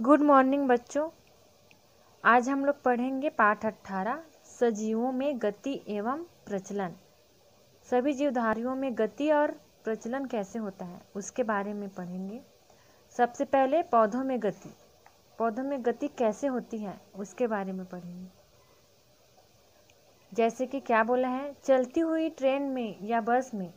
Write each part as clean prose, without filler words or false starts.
Good morning बच्चों। आज हम लोग पढ़ेंगे पाठ 18 सजीवों में गति एवं प्रचलन। सभी जीवधारियों में गति और प्रचलन कैसे होता है उसके बारे में पढ़ेंगे। सबसे पहले पौधों में गति कैसे होती है उसके बारे में पढ़ेंगे। जैसे कि क्या बोला है, चलती हुई ट्रेन में या बस में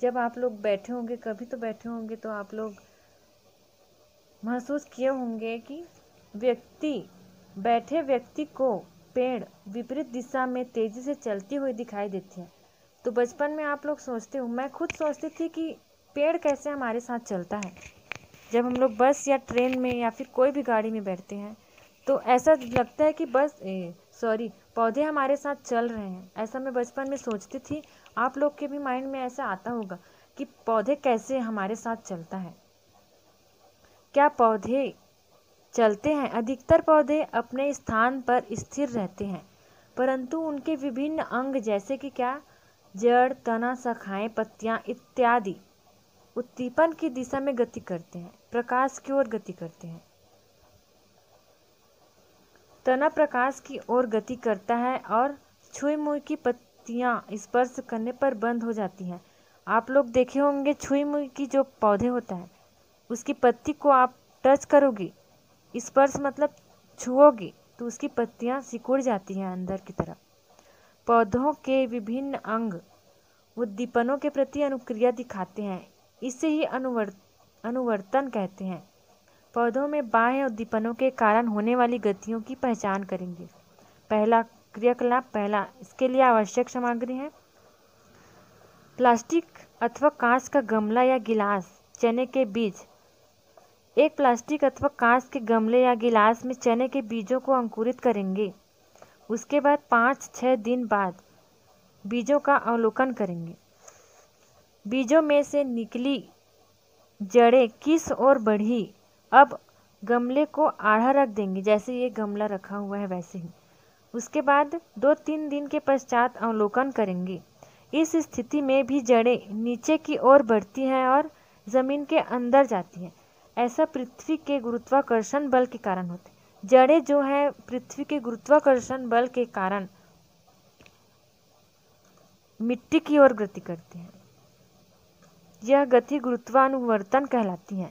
जब आप लोग बैठे होंगे, कभी तो बैठे होंगे, तो आप लोग महसूस किए होंगे कि बैठे व्यक्ति को पेड़ विपरीत दिशा में तेजी से चलती हुई दिखाई देती है। तो बचपन में आप लोग सोचते हो, मैं खुद सोचती थी कि पेड़ कैसे हमारे साथ चलता है। जब हम लोग बस या ट्रेन में या फिर कोई भी गाड़ी में बैठते हैं तो ऐसा लगता है कि पौधे हमारे साथ चल रहे हैं। ऐसा मैं बचपन में सोचती थी। आप लोग के भी माइंड में ऐसा आता होगा कि पौधे कैसे हमारे साथ चलता है। क्या पौधे चलते हैं? अधिकतर पौधे अपने स्थान पर स्थिर रहते हैं, परंतु उनके विभिन्न अंग जैसे कि क्या, जड़, तना, शाखाएं, पत्तियां इत्यादि उद्दीपन की दिशा में गति करते हैं, प्रकाश की ओर गति करते हैं। तना प्रकाश की ओर गति करता है और छुई मुई की पत्तियां स्पर्श करने पर बंद हो जाती हैं। आप लोग देखे होंगे, छुई मुई की जो पौधे होता है उसकी पत्ती को आप टच करोगे, स्पर्श मतलब छुओगे, तो उसकी पत्तियां सिकुड़ जाती हैं अंदर की तरफ। पौधों के विभिन्न अंग उद्दीपनों के प्रति अनुक्रिया दिखाते हैं, इसे ही अनुवर्तन कहते हैं। पौधों में बाह्य उद्दीपनों के कारण होने वाली गतियों की पहचान करेंगे। पहला क्रियाकलाप, इसके लिए आवश्यक सामग्री है प्लास्टिक अथवा कांच का गमला या गिलास, चने के बीज। एक प्लास्टिक अथवा कांच के गमले या गिलास में चने के बीजों को अंकुरित करेंगे। उसके बाद 5-6 दिन बाद बीजों का अवलोकन करेंगे। बीजों में से निकली जड़ें किस ओर बढ़ी। अब गमले को आड़ा रख देंगे, जैसे ये गमला रखा हुआ है वैसे ही। उसके बाद 2-3 दिन के पश्चात अवलोकन करेंगे। इस स्थिति में भी जड़ें नीचे की ओर बढ़ती हैं और जमीन के अंदर जाती हैं। ऐसा पृथ्वी के गुरुत्वाकर्षण बल के कारण होते हैं। जड़ें जो है पृथ्वी के गुरुत्वाकर्षण बल के कारण मिट्टी की ओर गति करती हैं। यह गति गुरुत्वानुवर्तन कहलाती है।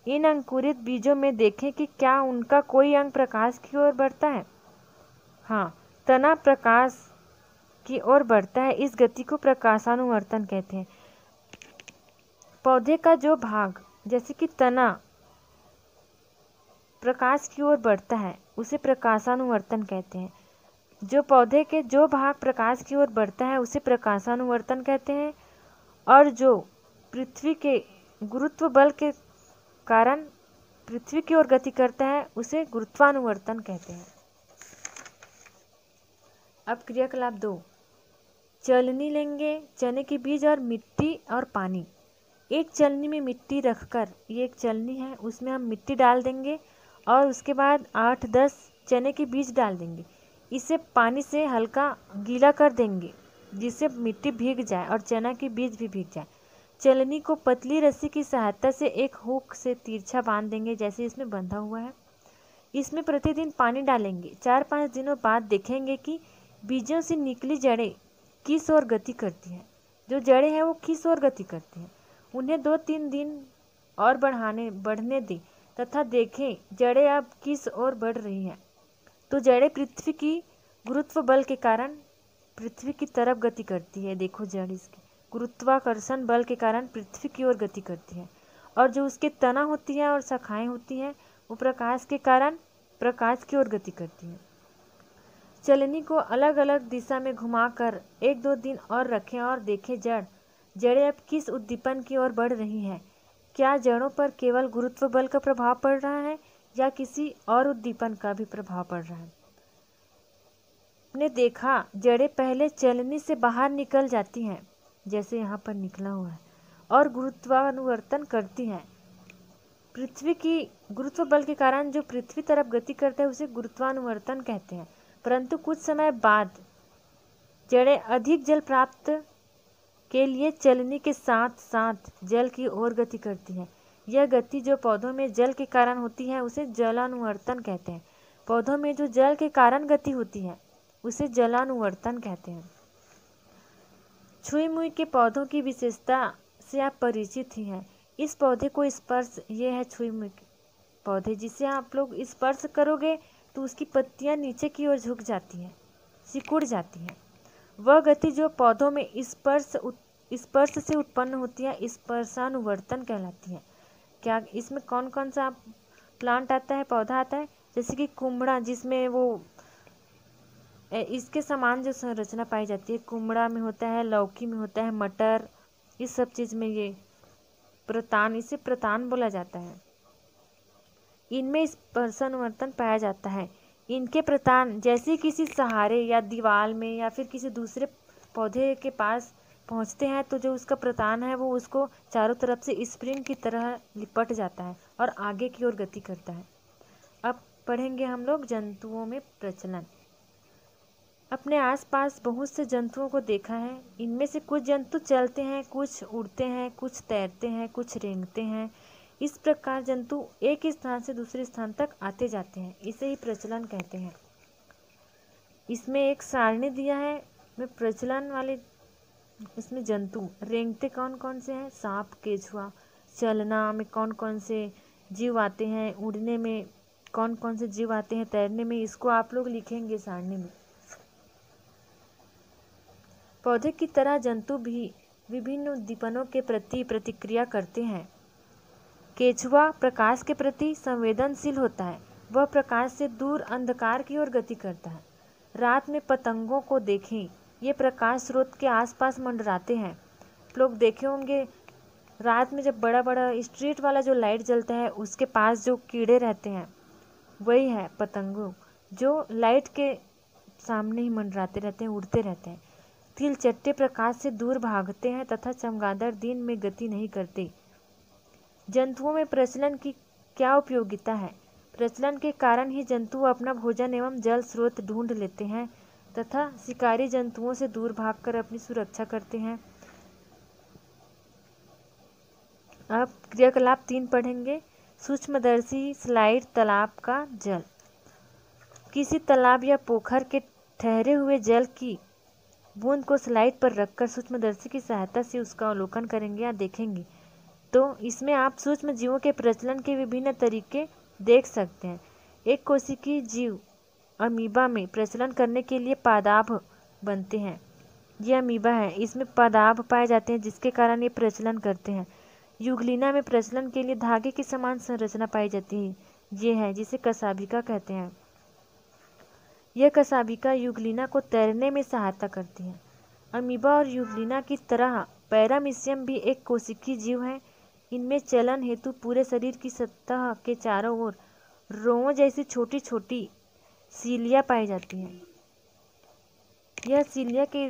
इन अंकुरित बीजों में देखें कि क्या उनका कोई अंग प्रकाश की ओर बढ़ता है। हाँ, तना प्रकाश की ओर बढ़ता है। इस गति को प्रकाशानुवर्तन कहते हैं। पौधे का जो भाग, जैसे कि तना प्रकाश की ओर बढ़ता है, उसे प्रकाशानुवर्तन कहते हैं। जो पौधे के जो भाग प्रकाश की ओर बढ़ता है उसे प्रकाशानुवर्तन कहते हैं, और जो पृथ्वी के गुरुत्व बल के कारण पृथ्वी की ओर गति करता है उसे गुरुत्वानुवर्तन कहते हैं। अब क्रियाकलाप 2, चलनी लेंगे, चने के बीज और मिट्टी और पानी। एक चलनी में मिट्टी रखकर, ये एक चलनी है, उसमें हम मिट्टी डाल देंगे और उसके बाद 8-10 चने के बीज डाल देंगे। इसे पानी से हल्का गीला कर देंगे जिससे मिट्टी भीग जाए और चना के बीज भी भीग जाए। चलनी को पतली रस्सी की सहायता से एक हुक से तिरछा बांध देंगे, जैसे इसमें बंधा हुआ है। इसमें प्रतिदिन पानी डालेंगे। 4-5 दिनों बाद देखेंगे कि बीजों से निकली जड़ें किस ओर गति करती हैं। जो जड़ें हैं वो किस ओर गति करती हैं। उन्हें 2-3 दिन और बढ़ने दें तथा देखें जड़ें अब किस ओर बढ़ रही हैं। तो जड़ें पृथ्वी की गुरुत्व बल के कारण पृथ्वी की तरफ गति करती है। देखो, जड़ इसकी गुरुत्वाकर्षण बल के कारण पृथ्वी की ओर गति करती है, और जो उसके तना होती है और शाखाएं होती हैं वो प्रकाश के कारण प्रकाश की ओर गति करती हैं। चलनी को अलग अलग दिशा में घुमाकर 1-2 दिन और रखें और देखें जड़ें अब किस उद्दीपन की ओर बढ़ रही हैं। क्या जड़ों पर केवल गुरुत्व बल का प्रभाव पड़ रहा है या किसी और उद्दीपन का भी प्रभाव पड़ रहा है। हमने देखा जड़ें पहले चलनी से बाहर निकल जाती हैं, जैसे यहाँ पर निकला हुआ है, और गुरुत्वानुवर्तन करती हैं। पृथ्वी की गुरुत्व बल के कारण जो पृथ्वी तरफ गति करता है उसे गुरुत्वानुवर्तन कहते हैं। परंतु कुछ समय बाद जड़ें अधिक जल प्राप्त के लिए चलनी के साथ साथ जल की ओर गति करती हैं। यह गति जो पौधों में जल के कारण होती है उसे जलानुवर्तन कहते हैं। पौधों में जो जल के कारण गति होती है उसे जलानुवर्तन कहते हैं। छुई मुई के पौधों की विशेषता से आप परिचित ही हैं। इस पौधे को स्पर्श, ये है छुई मुई पौधे, जिसे आप लोग स्पर्श करोगे तो उसकी पत्तियां नीचे की ओर झुक जाती हैं, सिकुड़ जाती हैं। वह गति जो पौधों में स्पर्श से उत्पन्न होती है स्पर्शानुवर्तन कहलाती है। क्या इसमें कौन कौन सा प्लांट आता है, पौधा आता है? जैसे कि कुम्हड़ा, जिसमें वो इसके समान जो संरचना पाई जाती है, कुम्हड़ा में होता है, लौकी में होता है, मटर, इस सब चीज़ में ये प्रतान, इसे प्रतान बोला जाता है। इनमें स्पर्शानुवर्तन पाया जाता है। इनके प्रतान जैसे किसी सहारे या दीवार में या फिर किसी दूसरे पौधे के पास पहुंचते हैं तो जो उसका प्रतान है वो उसको चारों तरफ से स्प्रिंग की तरह लिपट जाता है और आगे की ओर गति करता है। अब पढ़ेंगे हम लोग जंतुओं में प्रचलन। अपने आसपास बहुत से जंतुओं को देखा है। इनमें से कुछ जंतु चलते हैं, कुछ उड़ते हैं, कुछ तैरते हैं, कुछ रेंगते हैं। इस प्रकार जंतु एक स्थान से दूसरे स्थान तक आते जाते हैं, इसे ही प्रचलन कहते हैं। इसमें एक सारणी दिया है में प्रचलन वाले, इसमें जंतु रेंगते कौन कौन से हैं? सांप, केचुआ। चलना में कौन कौन से जीव आते हैं, उड़ने में कौन कौन से जीव आते हैं, तैरने में, इसको आप लोग लिखेंगे सारणी में। पौधे की तरह जंतु भी विभिन्न उद्दीपनों के प्रति प्रतिक्रिया करते हैं। केचुआ प्रकाश के प्रति संवेदनशील होता है। वह प्रकाश से दूर अंधकार की ओर गति करता है। रात में पतंगों को देखें, ये प्रकाश स्रोत के आसपास मंडराते हैं। लोग देखे होंगे रात में जब बड़ा बड़ा स्ट्रीट वाला जो लाइट जलता है उसके पास जो कीड़े रहते हैं वही है पतंगों, जो लाइट के सामने ही मंडराते रहते हैं, उड़ते रहते हैं। तिलचट्टे प्रकाश से दूर भागते हैं तथा चमगादड़ दिन में गति नहीं करते। जंतुओं में प्रचलन की क्या उपयोगिता है? प्रचलन के कारण ही जंतु अपना भोजन एवं जल स्रोत ढूंढ लेते हैं तथा शिकारी जंतुओं से दूर भागकर अपनी सुरक्षा करते हैं। अब क्रियाकलाप 3 पढ़ेंगे। सूक्ष्मदर्शी स्लाइड तालाब का जल। किसी तालाब या पोखर के ठहरे हुए जल की बूंद को स्लाइड पर रखकर सूक्ष्मदर्शी की सहायता से उसका अवलोकन करेंगे या देखेंगे तो इसमें आप सूक्ष्म जीवों के प्रचलन के विभिन्न तरीके देख सकते हैं। एक कोशिकीय जीव अमीबा में प्रचलन करने के लिए पादाभ बनते हैं। ये अमीबा है, इसमें पादाभ पाए जाते हैं जिसके कारण ये प्रचलन करते हैं। युगलिना में प्रचलन के लिए धागे की समान संरचना पाई जाती है, ये है जिसे कसाभिका कहते हैं। यह कसाभिका युगलिना को तैरने में सहायता करती है। अमीबा और युगलिना की तरह पैरामीशियम भी एक कोशिकीय जीव है। इनमें चलन हेतु पूरे शरीर की सतह के चारों ओर रोंव जैसी छोटी छोटी सीलियाँ पाई जाती हैं। यह सीलिया के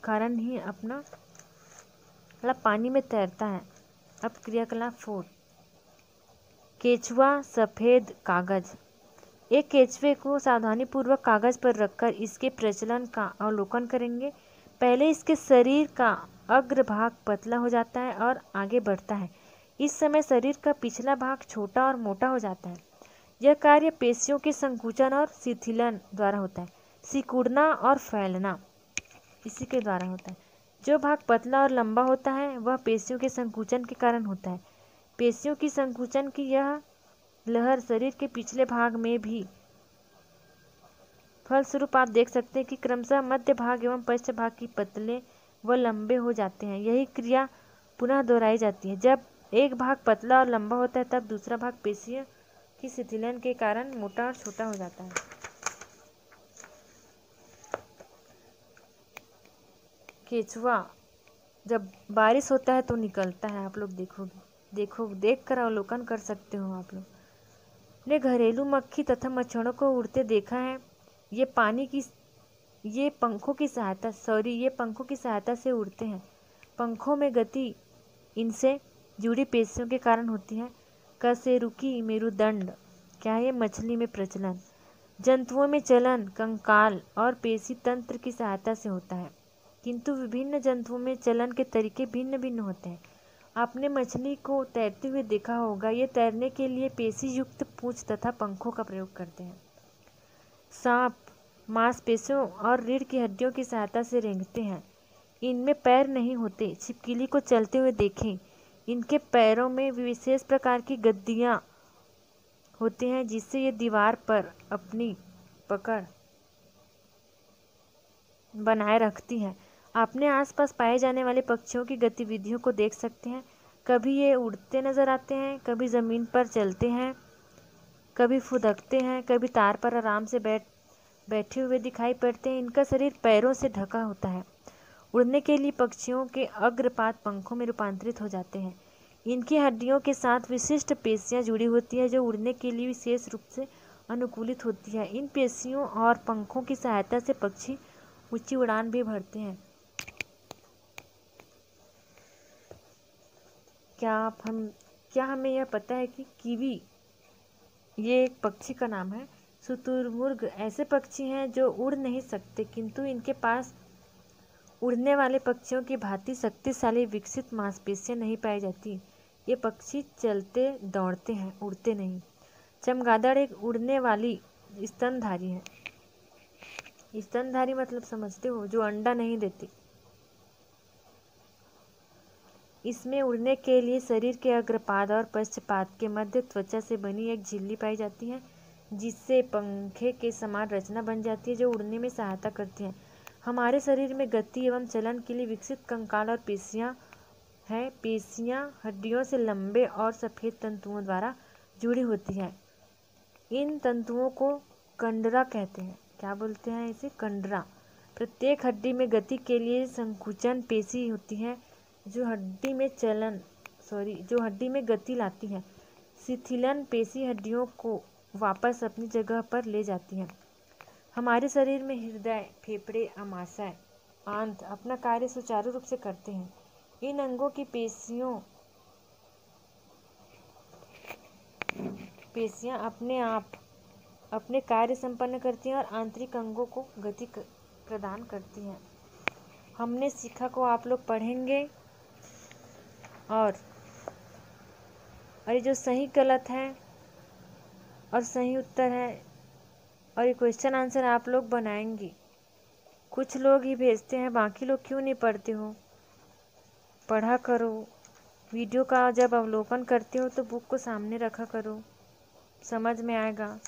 कारण ही अपना मतलब पानी में तैरता है। अब क्रियाकलाप 4। केचुआ सफ़ेद कागज। एक केचुए को सावधानीपूर्वक कागज पर रखकर इसके प्रचलन का अवलोकन करेंगे। पहले इसके शरीर का अग्रभाग पतला हो जाता है और आगे बढ़ता है। इस समय शरीर का पिछला भाग छोटा और मोटा हो जाता है। यह कार्य पेशियों के संकुचन और शिथिलन द्वारा होता है। सिकुड़ना और फैलना इसी के द्वारा होता है। जो भाग पतला और लंबा होता है वह पेशियों के संकुचन के कारण होता है। पेशियों की संकुचन की यह लहर शरीर के पिछले भाग में भी फलस्वरूप आप देख सकते हैं कि क्रमशः मध्य भाग एवं पश्च भाग की पतले व लंबे हो जाते हैं। यही क्रिया पुनः दोहराई जाती है। जब एक भाग पतला और लंबा होता है तब दूसरा भाग पेशियों की शिथिलन के कारण मोटा और छोटा हो जाता है। केचुआ जब बारिश होता है तो निकलता है, आप लोग देख कर अवलोकन कर सकते हो आप लोग। ने घरेलू मक्खी तथा मच्छरों को उड़ते देखा है। ये पंखों की सहायता से उड़ते हैं। पंखों में गति इनसे जुड़ी पेशियों के कारण होती है। कशेरुकी मेरुदंड क्या है? मछली में प्रचलन। जंतुओं में चलन कंकाल और पेशी तंत्र की सहायता से होता है, किंतु विभिन्न जंतुओं में चलन के तरीके भिन्न भिन्न होते हैं। आपने मछली को तैरते हुए देखा होगा। ये तैरने के लिए पेशी युक्त पूंछ तथा पंखों का प्रयोग करते हैं। सांप मांसपेशियों और रीढ़ की हड्डियों की सहायता से रेंगते हैं। इनमें पैर नहीं होते। छिपकली को चलते हुए देखें। इनके पैरों में विशेष प्रकार की गद्दियाँ होती हैं जिससे ये दीवार पर अपनी पकड़ बनाए रखती हैं। अपने आसपास पाए जाने वाले पक्षियों की गतिविधियों को देख सकते हैं। कभी ये उड़ते नजर आते हैं, कभी ज़मीन पर चलते हैं, कभी फुदकते हैं, कभी तार पर आराम से बैठे हुए दिखाई पड़ते हैं। इनका शरीर पैरों से ढका होता है। उड़ने के लिए पक्षियों के अग्रपाद पंखों में रूपांतरित हो जाते हैं। इनकी हड्डियों के साथ विशिष्ट पेशियां जुड़ी होती हैं जो उड़ने के लिए विशेष रूप से अनुकूलित होती है। इन पेशियों और पंखों की सहायता से पक्षी ऊंची उड़ान भी भरते हैं। क्या हमें यह पता है कि कीवी ये एक पक्षी का नाम है। शुतुरमुर्ग ऐसे पक्षी हैं जो उड़ नहीं सकते, किंतु इनके पास उड़ने वाले पक्षियों की भांति शक्तिशाली विकसित मांसपेशियां नहीं पाई जाती। ये पक्षी चलते दौड़ते हैं, उड़ते नहीं। चमगादड़ एक उड़ने वाली स्तनधारी है। स्तनधारी मतलब समझते हो, जो अंडा नहीं देती। इसमें उड़ने के लिए शरीर के अग्रपाद और पश्चपाद के मध्य त्वचा से बनी एक झिल्ली पाई जाती है जिससे पंखे के समान रचना बन जाती है जो उड़ने में सहायता करती है। हमारे शरीर में गति एवं चलन के लिए विकसित कंकाल और पेशियां हैं। पेशियां हड्डियों से लंबे और सफ़ेद तंतुओं द्वारा जुड़ी होती है। इन तंतुओं को कंडरा कहते हैं। क्या बोलते हैं इसे? कंडरा। प्रत्येक हड्डी में गति के लिए संकुचन पेशी होती है जो हड्डी में गति लाती है। शिथिलन पेशी हड्डियों को वापस अपनी जगह पर ले जाती है। हमारे शरीर में हृदय, फेफड़े, आमाशय, आंत अपना कार्य सुचारू रूप से करते हैं। इन अंगों की पेशियां अपने आप अपने कार्य संपन्न करती हैं और आंतरिक अंगों को गति प्रदान करती हैं। हमने सीखा को आप लोग पढ़ेंगे और ये जो सही गलत है और सही उत्तर है और ये क्वेश्चन आंसर आप लोग बनाएंगे। कुछ लोग ही भेजते हैं, बाकी लोग क्यों नहीं पढ़ते हो? पढ़ा करो। वीडियो का जब अवलोकन करते हो तो बुक को सामने रखा करो, समझ में आएगा।